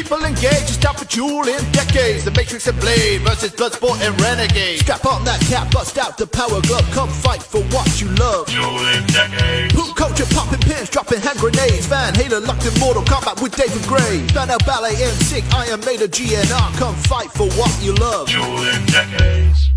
People engaged, it's time for Dueling Decades. The Matrix and Blade versus Bloodsport and Renegade. Strap on that cap, bust out the power glove. Come fight for what you love. Dueling Decades. Poop culture, popping pins, dropping hand grenades. Van Halen locked in Mortal Kombat with David Gray. Banner Ballet and Sick, Iron Maiden, GNR. Come fight for what you love. Dueling Decades.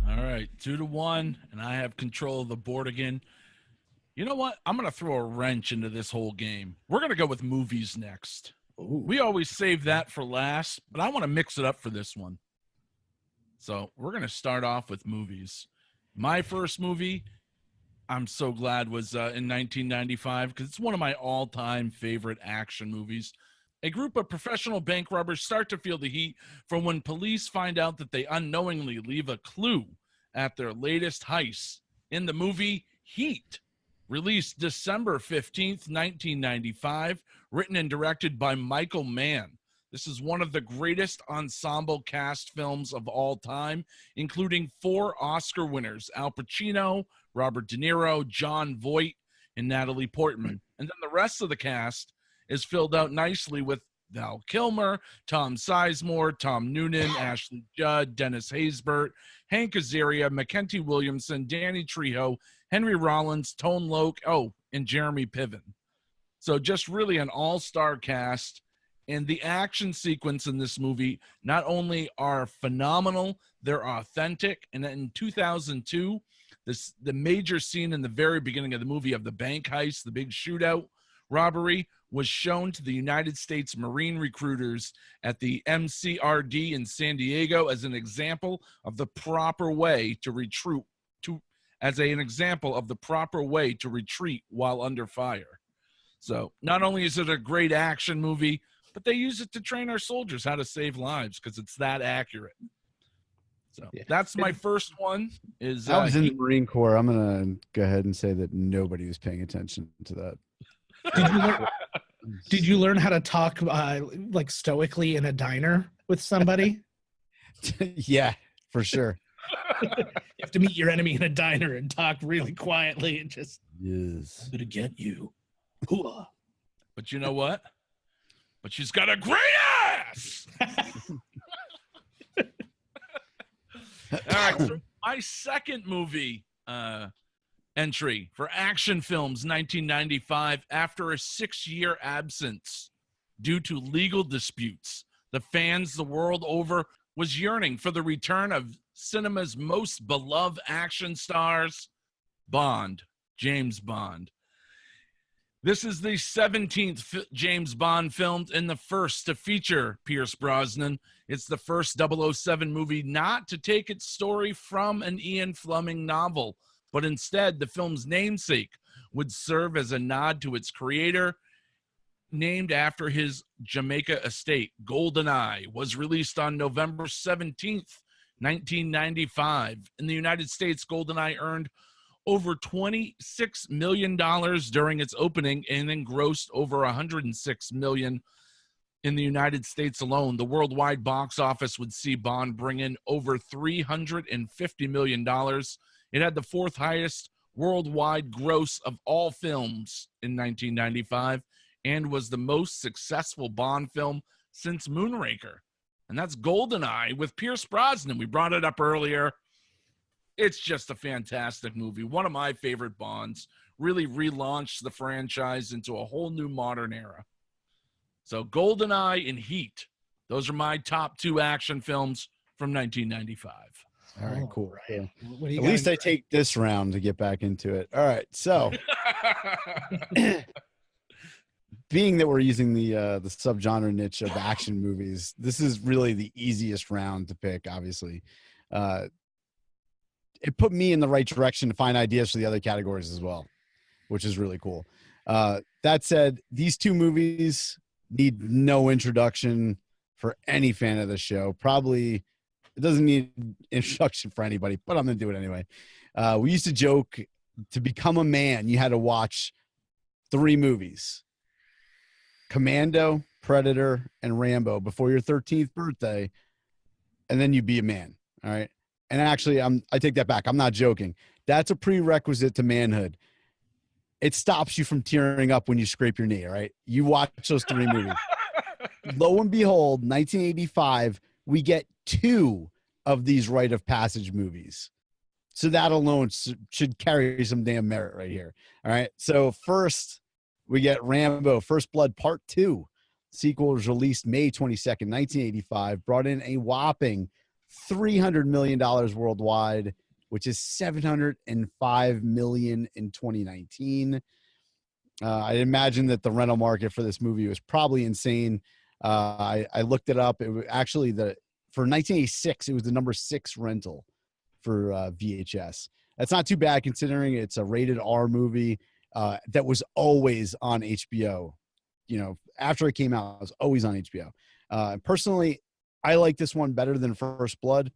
All right, 2-1, and I have control of the board again. You know what? I'm going to throw a wrench into this whole game. We're going to go with movies next. Ooh. We always save that for last, but I want to mix it up for this one. So we're going to start off with movies. My first movie, I'm so glad, was in 1995 because it's one of my all-time favorite action movies. A group of professional bank robbers start to feel the heat from when police find out that they unknowingly leave a clue at their latest heist. In the movie Heat, released December 15th, 1995, written and directed by Michael Mann. This is one of the greatest ensemble cast films of all time, including 4 Oscar winners: Al Pacino, Robert De Niro, Jon Voight, and Natalie Portman. And then the rest of the cast is filled out nicely with Val Kilmer, Tom Sizemore, Tom Noonan, Ashley Judd, Dennis Haysbert, Hank Azaria, Mackenzie Williamson, Danny Trejo, Henry Rollins, Tone Loc, and Jeremy Piven. So just really an all-star cast. And the action sequence in this movie not only are phenomenal, they're authentic. And in 2002, the major scene in the very beginning of the movie of the bank heist, the big shootout robbery, was shown to the United States Marine recruiters at the MCRD in San Diego as an example of the proper way to retreat while under fire. So not only is it a great action movie, but they use it to train our soldiers how to save lives because it's that accurate. So that's my first one. I was in the Marine Corps. I'm going to go ahead and say that nobody was paying attention to that. Did you learn how to talk like stoically in a diner with somebody? Yeah, for sure. You have to meet your enemy in a diner and talk really quietly and just, yes, I'm gonna get you. Hooah. But you know what? But she's got a great ass. All right, so my second movie entry for action films, 1995. After a 6-year absence due to legal disputes, the fans the world over was yearning for the return of cinema's most beloved action stars, James Bond. This is the 17th James Bond film and the first to feature Pierce Brosnan. It's the first 007 movie not to take its story from an Ian Fleming novel, but instead the film's namesake would serve as a nod to its creator, named after his Jamaica estate. GoldenEye was released on November 17th, 1995. In the United States, GoldenEye earned over $26 million during its opening and then grossed over $106 million in the United States alone. The worldwide box office would see Bond bring in over $350 million. It had the 4th highest worldwide gross of all films in 1995 and was the most successful Bond film since Moonraker. And that's GoldenEye with Pierce Brosnan. We brought it up earlier. It's just a fantastic movie. One of my favorite Bonds. Really relaunched the franchise into a whole new modern era. So GoldenEye and Heat. Those are my top 2 action films from 1995. All right, cool. Right. Yeah. At least I take this round to get back into it. All right, so being that we're using the subgenre niche of action movies, this is really the easiest round to pick, obviously. It put me in the right direction to find ideas for the other categories as well, which is really cool. That said, these 2 movies need no introduction for any fan of the show. Probably it doesn't need introduction for anybody, but I'm going to do it anyway. We used to joke, to become a man, you had to watch 3 movies: Commando, Predator, and Rambo before your 13th birthday, and then you'd be a man. All right. And actually, I take that back. I'm not joking. That's a prerequisite to manhood. It stops you from tearing up when you scrape your knee, all right? You watch those 3 movies. lo and behold, 1985, we get 2 of these rite of passage movies. So that alone should carry some damn merit right here. All right. So first, we get Rambo First Blood Part 2. Sequel was released May 22nd, 1985, brought in a whopping $300 million worldwide, which is $705 million in 2019. I imagine that the rental market for this movie was probably insane. I looked it up. It was actually for 1986, it was the number 6 rental for VHS. That's not too bad considering it's a rated R movie that was always on HBO. You know, after it came out, it was always on HBO. Personally, I like this one better than First Blood.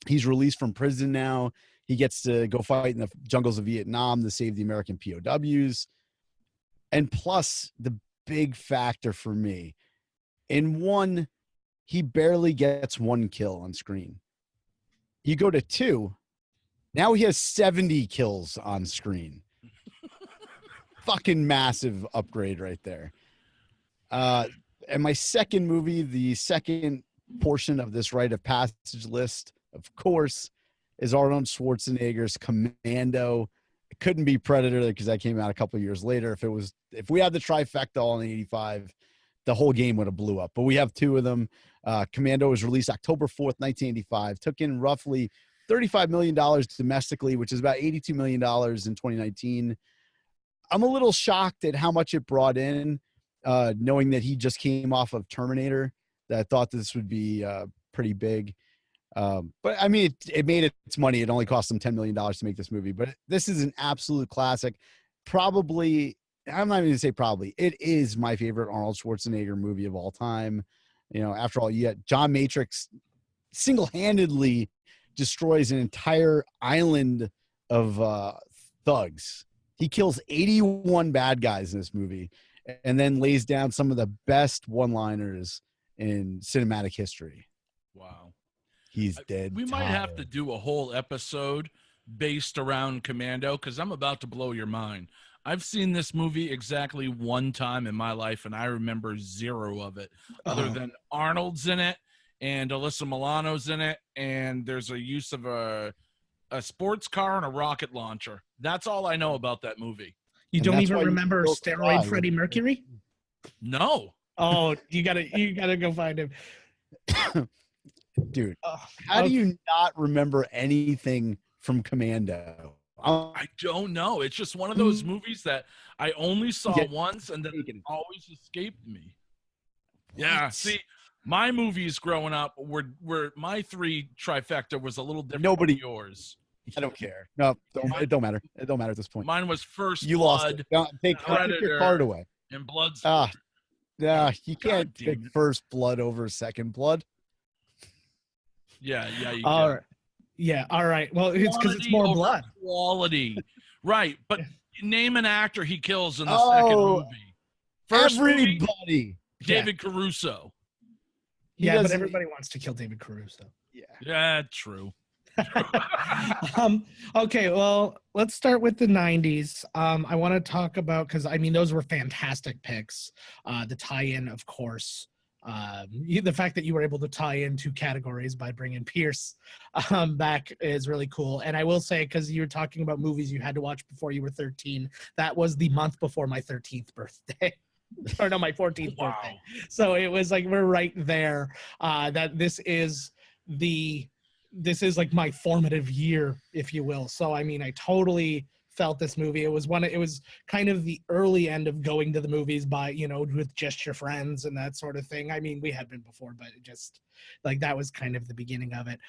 He's released from prison now. He gets to go fight in the jungles of Vietnam to save the American POWs. And plus, the big factor for me, in 1, he barely gets 1 kill on screen. You go to 2, now he has 70 kills on screen. Fucking massive upgrade right there. And my second movie, the second portion of this rite of passage list, of course, is Arnold Schwarzenegger's Commando. It couldn't be Predator because that came out a couple of years later. If we had the trifecta all in 85, the whole game would have blew up. But we have 2 of them. Commando was released October 4th, 1985. Took in roughly $35 million domestically, which is about $82 million in 2019. I'm a little shocked at how much it brought in, knowing that he just came off of Terminator. That I thought this would be pretty big. But I mean, it made its money. It only cost them $10 million to make this movie. But this is an absolute classic. Probably, I'm not even going to say probably, it is my favorite Arnold Schwarzenegger movie of all time. You know, after all, yet John Matrix single-handedly destroys an entire island of thugs. He kills 81 bad guys in this movie and then lays down some of the best one-liners in cinematic history. Wow. He's dead. We might have to do a whole episode based around Commando because I'm about to blow your mind. I've seen this movie exactly 1 time in my life, and I remember 0 of it, other than Arnold's in it and Alyssa Milano's in it, and there's a use of a sports car and a rocket launcher. That's all I know about that movie. You don't even remember steroid Freddie Mercury? No. Oh, you gotta go find him. Dude, how do you not remember anything from Commando? I don't know. It's just one of those movies that I only saw once and then it always escaped me. Yeah, see, my movies growing up were my 3 trifecta was a little different from yours. I don't care. No, it don't matter. It don't matter at this point. Mine was First You Blood. lost it. Take your card away. And Bloodsport. You can't pick First Blood over Second Blood. Yeah, you all can. right. Yeah, all right. Well, it's because it's more blood. Quality. Right, but name an actor he kills in the second movie. First everybody. Movie, David Caruso. Yeah, but everybody wants to kill David Caruso. Yeah, true. Okay, well, let's start with the 90s. I want to talk about, because I mean those were fantastic picks. The tie-in, of course, the fact that you were able to tie in 2 categories by bringing Pierce back is really cool. And I will say, because you were talking about movies you had to watch before you were 13, that was the month before my 13th birthday. Or no, my 14th birthday. So it was like we're right there. That this is like my formative year, if you will. So I mean, I totally felt this movie. It was kind of the early end of going to the movies with just your friends and that sort of thing. I mean, we had been before, but it just like that was kind of the beginning of it.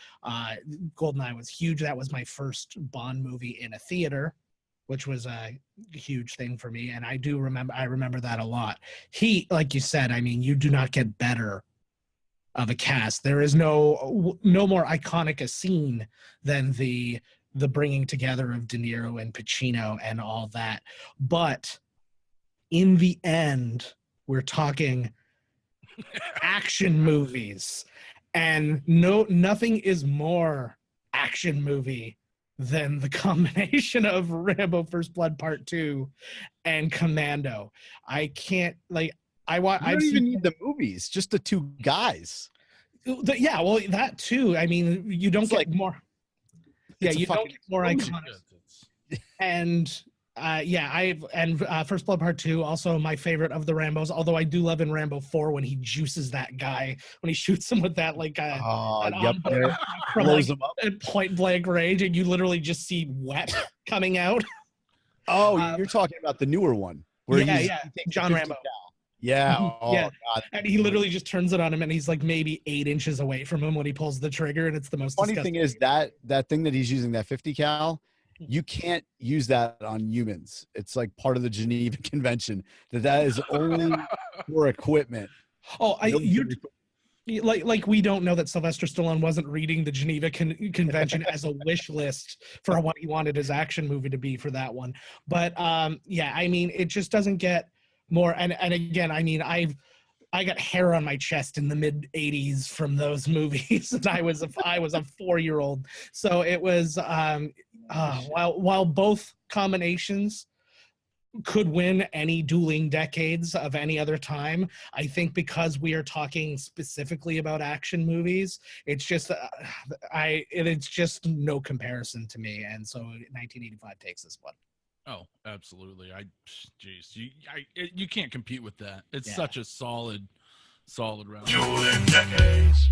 GoldenEye was huge. That was my first Bond movie in a theater, which was a huge thing for me. And I remember that a lot. Heat, like you said, I mean, you do not get better of a cast. There is no more iconic a scene than the bringing together of De Niro and Pacino and all that. But in the end, we're talking action movies, and nothing is more action movie than the combination of Rambo First Blood Part 2 and Commando. I can't, like, I You don't even need the movies, just the two guys. Yeah, well, that too. I mean, you don't It's get like- more. Yeah, It's a you don't fucking get more explosion. iconic. And First Blood Part 2, also my favorite of the Rambos. Although I do love in Rambo 4 when he juices that guy when he shoots him with that like Oh, that yep. on- from Blows like them up. at point blank range, and you literally just see wet coming out. Oh, you're talking about the newer one. Where Yeah, he's, yeah, he takes the John 50 Rambo. cal. Yeah. Oh, Yeah. God. And he literally just turns it on him, and he's like maybe 8 inches away from him when he pulls the trigger, and it's the most Funny disgusting. thing is that thing that he's using, that 50 cal, you can't use that on humans. It's like part of the Geneva Convention that is only for equipment. Oh, Military like we don't know that Sylvester Stallone wasn't reading the Geneva Convention as a wish list for what he wanted his action movie to be for that one. But yeah, I mean, it just doesn't get more. And again, I mean, I got hair on my chest in the mid 80s from those movies, and I was a 4-year-old. So it was while both combinations could win any Dueling Decades of any other time, I think because we are talking specifically about action movies, it's just it's just no comparison to me, and so 1985 takes this one. Oh, absolutely. Geez, you can't compete with that. It's Yeah. such a solid round. Dueling Decades.